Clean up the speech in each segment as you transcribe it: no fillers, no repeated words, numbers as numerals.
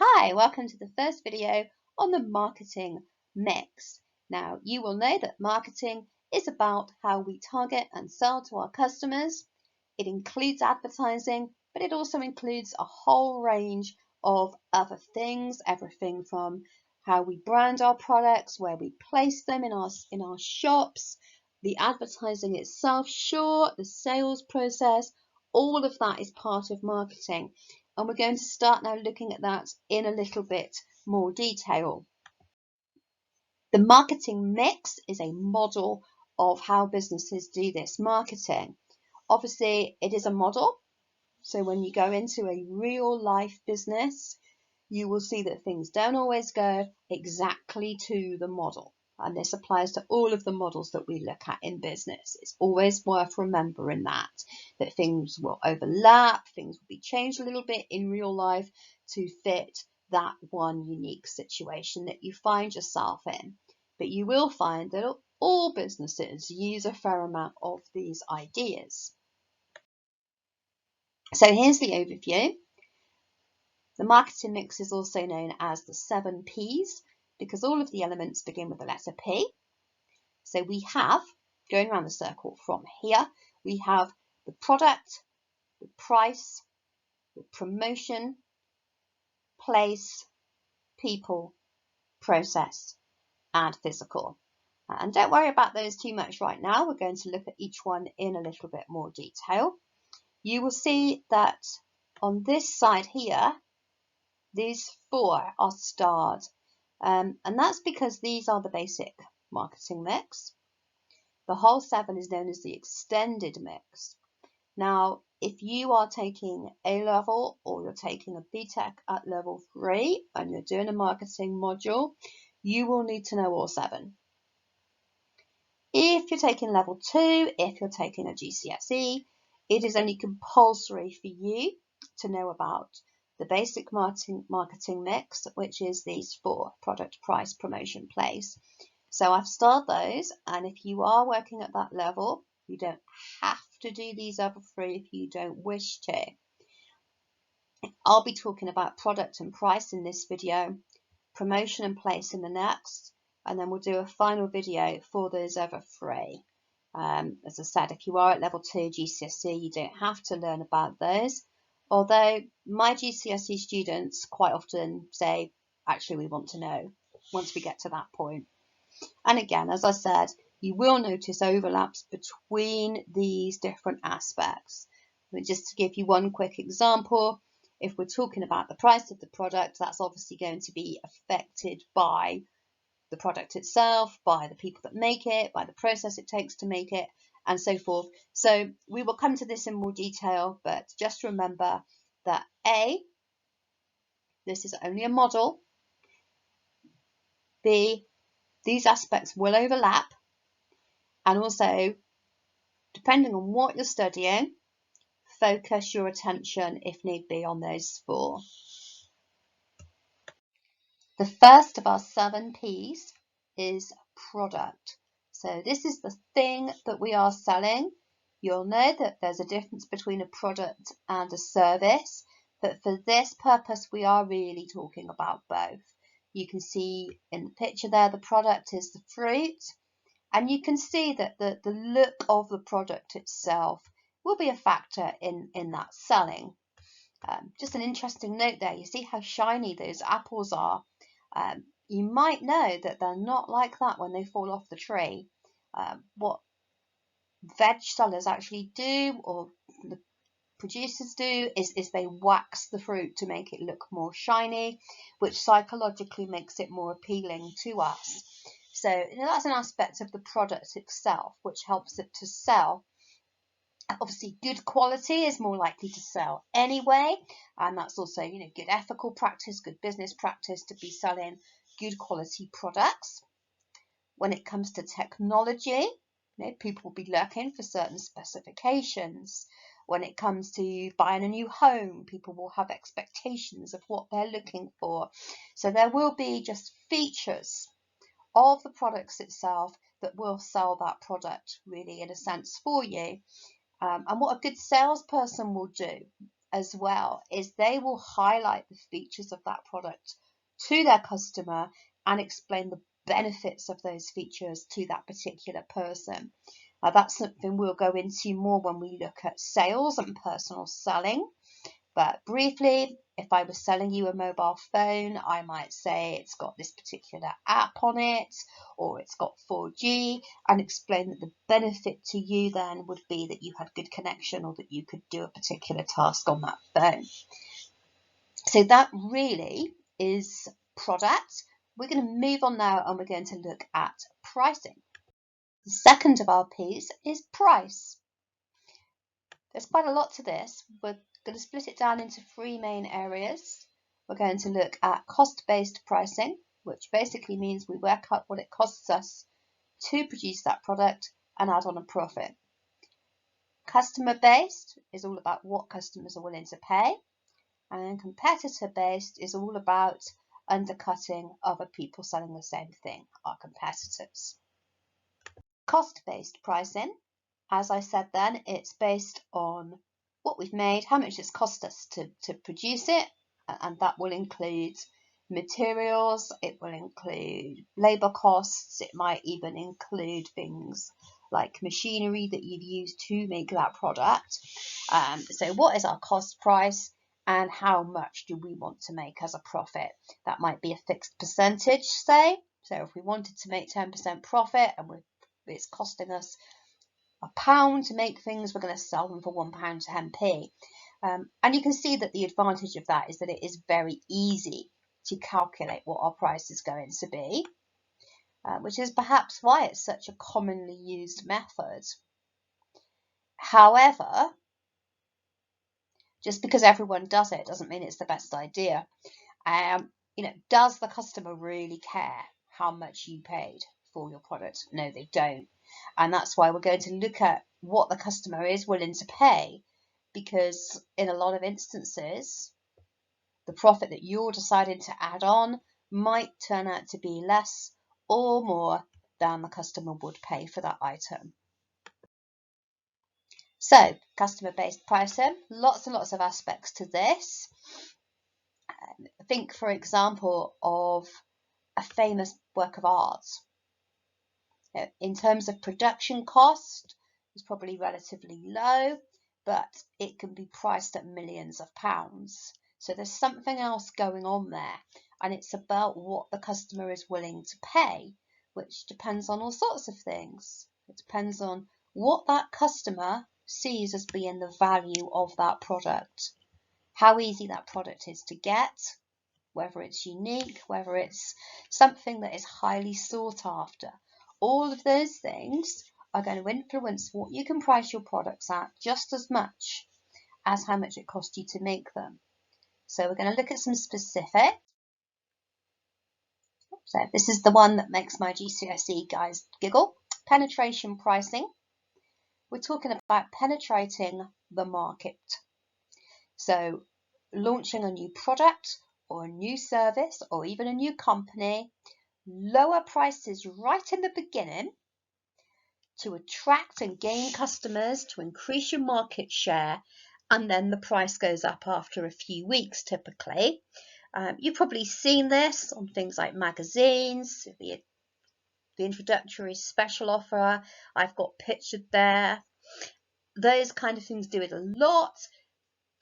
Hi, welcome to the first video on the marketing mix. Now, you will know that marketing is about how we target and sell to our customers. It includes advertising, but it also includes a whole range of other things, everything from how we brand our products, where we place them in our shops, the advertising itself, sure, the sales process, all of that is part of marketing. And we're going to start now looking at that in a little bit more detail. The marketing mix is a model of how businesses do this marketing. Obviously, it is a model. So when you go into a real life business, you will see that things don't always go exactly to the model. And this applies to all of the models that we look at in business. It's always worth remembering that things will overlap, things will be changed a little bit in real life to fit that one unique situation that you find yourself in. But you will find that all businesses use a fair amount of these ideas. So here's the overview. The marketing mix is also known as the 7 Ps because all of the elements begin with the letter P. So we have, going around the circle from here, we have the product, the price, the promotion, place, people, process, and physical. And don't worry about those too much right now. We're going to look at each one in a little bit more detail. You will see that on this side here, these 4 are starred, and that's because these are the basic marketing mix. The whole 7 is known as the extended mix. Now, if you are taking A level or you're taking a BTEC at level 3 and you're doing a marketing module, you will need to know all 7. If you're taking level 2, if you're taking a GCSE, it is only compulsory for you to know about the basic marketing mix, which is these 4: product, price, promotion, place. So I've starred those, and if you are working at that level, you don't have to do these other 3 if you don't wish to. I'll be talking about product and price in this video, promotion and place in the next, and then we'll do a final video for those other 3. As I said, if you are at level 2 GCSE, you don't have to learn about those. Although my GCSE students quite often say, actually, we want to know once we get to that point. And again, as I said, you will notice overlaps between these different aspects. But just to give you one quick example, if we're talking about the price of the product, that's obviously going to be affected by the product itself, by the people that make it, by the process it takes to make it, and so forth. So we will come to this in more detail, but just remember that A, this is only a model. B, these aspects will overlap. And also, depending on what you're studying, focus your attention, if need be, on those 4. The first of our 7 Ps is product. So this is the thing that we are selling. You'll know that there's a difference between a product and a service, but for this purpose, we are really talking about both. You can see in the picture there, the product is the fruit, and you can see that the look of the product itself will be a factor in that selling. Just an interesting note there, you see how shiny those apples are. You might know that they're not like that when they fall off the tree. What veg sellers actually do, or the producers do, is they wax the fruit to make it look more shiny, which psychologically makes it more appealing to us. So that's an aspect of the product itself, which helps it to sell. Obviously, good quality is more likely to sell anyway, and that's also, good ethical practice, good business practice to be selling good quality products. When it comes to technology, people will be looking for certain specifications. When it comes to buying a new home, people will have expectations of what they're looking for. So there will be just features of the products itself that will sell that product really in a sense for you. And what a good salesperson will do as well is they will highlight the features of that product to their customer and explain the benefits of those features to that particular person. That's something we'll go into more when we look at sales and personal selling. But briefly, if I was selling you a mobile phone, I might say it's got this particular app on it, or it's got 4G, and explain that the benefit to you then would be that you had good connection or that you could do a particular task on that phone. So that really is product. We're going to move on now and we're going to look at pricing. The second of our P's is price. There's quite a lot to this. We're going to split it down into three main areas. We're going to look at cost-based pricing, which basically means we work out what it costs us to produce that product and add on a profit. Customer-based is all about what customers are willing to pay, and competitor-based is all about undercutting other people selling the same thing, our competitors. Cost-based pricing, as I said then, it's based on what we've made, how much it's cost us to produce it, and that will include materials, it will include labour costs, it might even include things like machinery that you've used to make that product. So what is our cost price and how much do we want to make as a profit? That might be a fixed percentage, say. So if we wanted to make 10% profit and it's costing us £1 to make things, we're going to sell them for £1 10p. And you can see that the advantage of that is that it is very easy to calculate what our price is going to be, which is perhaps why it's such a commonly used method. However, just because everyone does it doesn't mean it's the best idea. Does the customer really care how much you paid for your product? No, they don't. And that's why we're going to look at what the customer is willing to pay, because in a lot of instances, the profit that you're deciding to add on might turn out to be less or more than the customer would pay for that item. So, customer-based pricing, lots and lots of aspects to this. Think, for example, of a famous work of art. In terms of production cost, it's probably relatively low, but it can be priced at millions of pounds. So there's something else going on there, and it's about what the customer is willing to pay, which depends on all sorts of things. It depends on what that customer sees as being the value of that product, how easy that product is to get, whether it's unique, whether it's something that is highly sought after. All of those things are going to influence what you can price your products at just as much as how much it costs you to make them. So we're going to look at some specifics. So this is the one that makes my GCSE guys giggle. Penetration pricing. We're talking about penetrating the market. So launching a new product or a new service or even a new company, lower prices right in the beginning to attract and gain customers, to increase your market share, and then the price goes up after a few weeks typically. You've probably seen this on things like magazines, the introductory special offer I've got pictured there. Those kind of things do it a lot.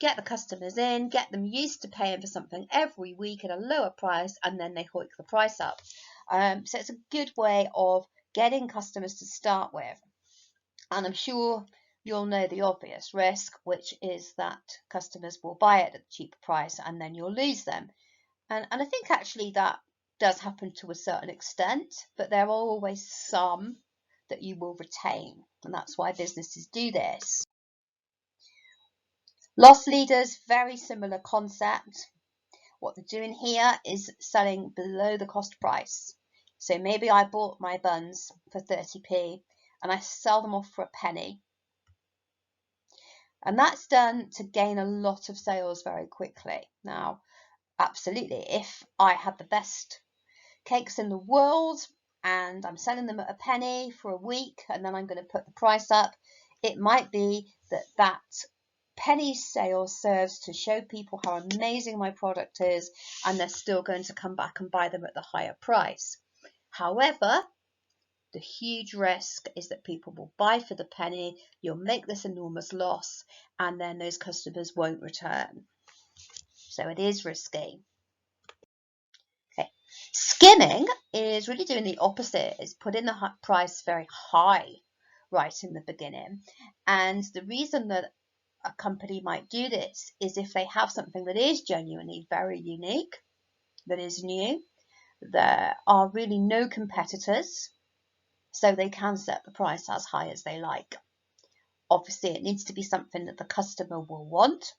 Get the customers in, get them used to paying for something every week at a lower price, and then they hike the price up. So it's a good way of getting customers to start with. And I'm sure you'll know the obvious risk, which is that customers will buy it at a cheaper price and then you'll lose them. And I think actually that does happen to a certain extent, but there are always some that you will retain. And that's why businesses do this. Loss leaders, very similar concept. What they're doing here is selling below the cost price. So maybe I bought my buns for 30p and I sell them off for a penny. And that's done to gain a lot of sales very quickly. Now, absolutely, if I had the best cakes in the world and I'm selling them at a penny for a week and then I'm going to put the price up, it might be that penny sale serves to show people how amazing my product is, and they're still going to come back and buy them at the higher price. However, the huge risk is that people will buy for the penny, you'll make this enormous loss, and then those customers won't return. So it is risky. Okay. Skimming is really doing the opposite, it's putting the price very high right in the beginning. And the reason that a company might do this is if they have something that is genuinely very unique, that is new, there are really no competitors, so they can set the price as high as they like. Obviously, it needs to be something that the customer will want.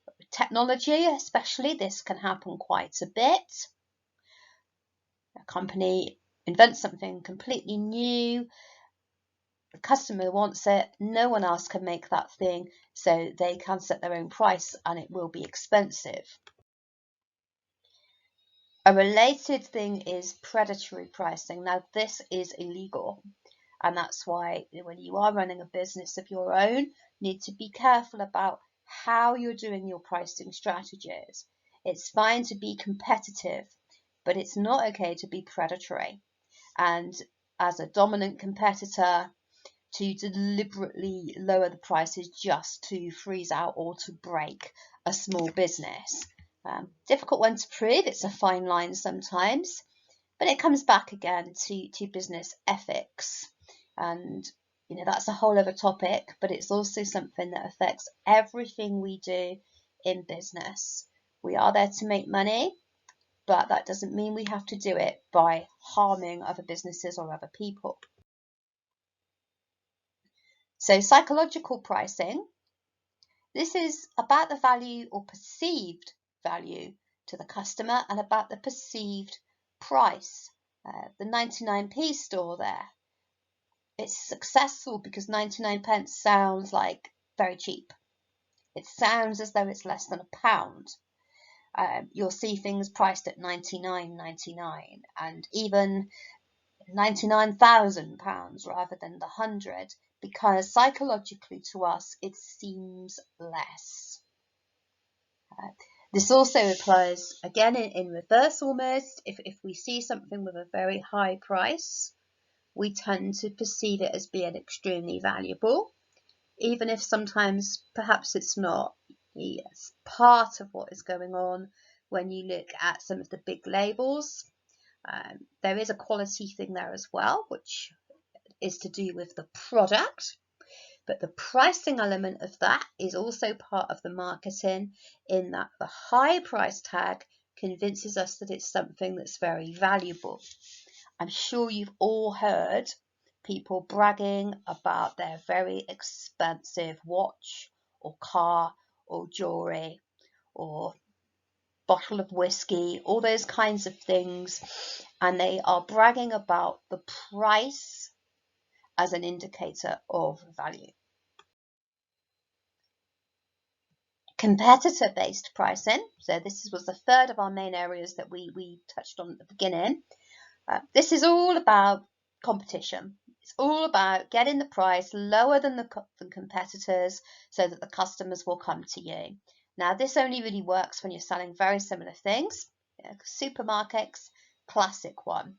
But with technology, especially, this can happen quite a bit. A company invents something completely new, the customer wants it, no one else can make that thing, so they can set their own price and it will be expensive. A related thing is predatory pricing. Now, this is illegal, and that's why when you are running a business of your own, you need to be careful about how you're doing your pricing strategies. It's fine to be competitive, but it's not okay to be predatory. And as a dominant competitor, to deliberately lower the prices just to freeze out or to break a small business. Difficult one to prove, it's a fine line sometimes, but it comes back again to business ethics. And that's a whole other topic, but it's also something that affects everything we do in business. We are there to make money, but that doesn't mean we have to do it by harming other businesses or other people. So psychological pricing, this is about the value or perceived value to the customer and about the perceived price. The 99p store there, it's successful because 99 pence sounds like very cheap. It sounds as though it's less than £1. You'll see things priced at £99.99 and even £99,000 rather than the 100, because psychologically to us it seems less. This also applies again in reverse almost. If we see something with a very high price, we tend to perceive it as being extremely valuable, even if sometimes perhaps it's not. It's part of what is going on when you look at some of the big labels. There is a quality thing there as well, which is to do with the product, but the pricing element of that is also part of the marketing, in that the high price tag convinces us that it's something that's very valuable. I'm sure you've all heard people bragging about their very expensive watch or car or jewelry or bottle of whiskey, all those kinds of things, and they are bragging about the price as an indicator of value. Competitor-based pricing, so this was the third of our main areas that we touched on at the beginning. This is all about competition. It's all about getting the price lower than the competitors so that the customers will come to you. Now, this only really works when you're selling very similar things. Supermarkets, classic one.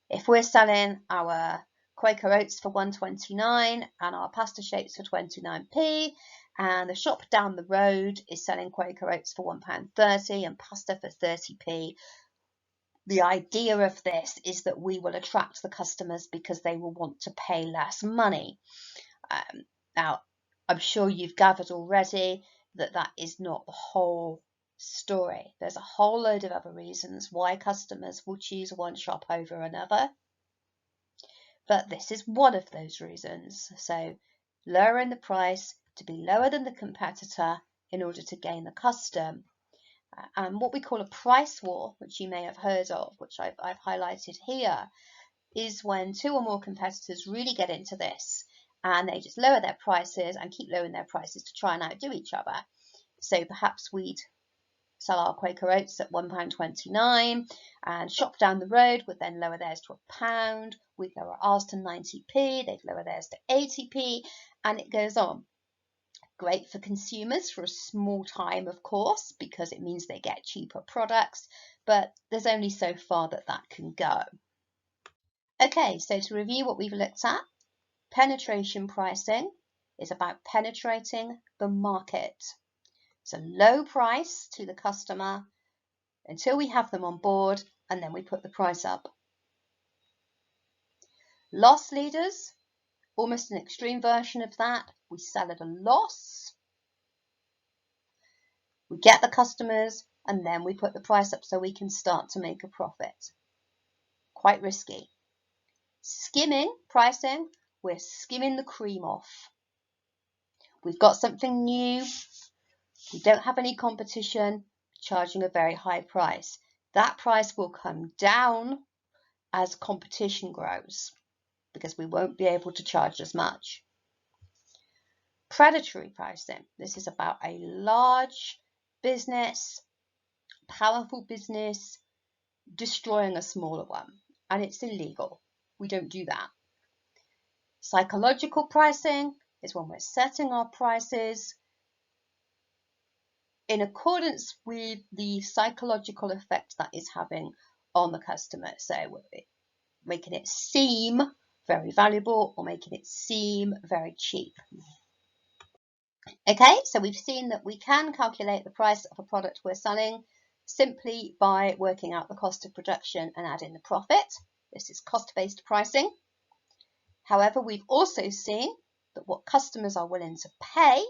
If we're selling our Quaker Oats for $1.29 and our pasta shapes for 29p, and the shop down the road is selling Quaker Oats for £1.30 and pasta for 30p, the idea of this is that we will attract the customers because they will want to pay less money. Now, I'm sure you've gathered already that that is not the whole story. There's a whole load of other reasons why customers will choose one shop over another. But this is one of those reasons. So lowering the price to be lower than the competitor in order to gain the custom. And what we call a price war, which you may have heard of, which I've highlighted here, is when two or more competitors really get into this and they just lower their prices and keep lowering their prices to try and outdo each other. So perhaps we'd sell our Quaker Oats at £1.29 and shop down the road would then lower theirs to £1. We'd lower ours to 90p, they'd lower theirs to 80p, and it goes on. Great for consumers for a small time, of course, because it means they get cheaper products, but there's only so far that that can go. Okay, so to review what we've looked at, penetration pricing is about penetrating the market. It's a low price to the customer until we have them on board, and then we put the price up. Loss leaders, almost an extreme version of that. We sell at a loss, we get the customers, and then we put the price up so we can start to make a profit. Quite risky. Skimming pricing, we're skimming the cream off. We've got something new, we don't have any competition, charging a very high price. That price will come down as competition grows because we won't be able to charge as much. Predatory pricing. This is about a large business, powerful business, destroying a smaller one, and it's illegal. We don't do that. Psychological pricing is when we're setting our prices in accordance with the psychological effect that is having on the customer. So we're making it seem very valuable or making it seem very cheap. Okay, so we've seen that we can calculate the price of a product we're selling simply by working out the cost of production and adding the profit. This is cost-based pricing. However, we've also seen that what customers are willing to pay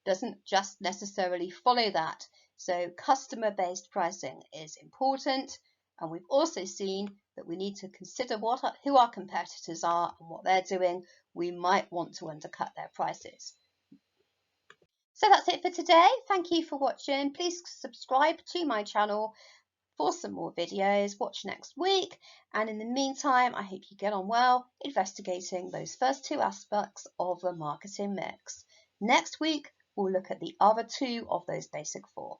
doesn't just necessarily follow that. So customer-based pricing is important, and we've also seen that we need to consider who our competitors are and what they're doing. We might want to undercut their prices. So that's it for today. Thank you for watching. Please subscribe to my channel for some more videos. Watch next week. And in the meantime, I hope you get on well investigating those first two aspects of the marketing mix. Next week, we'll look at the other two of those basic four.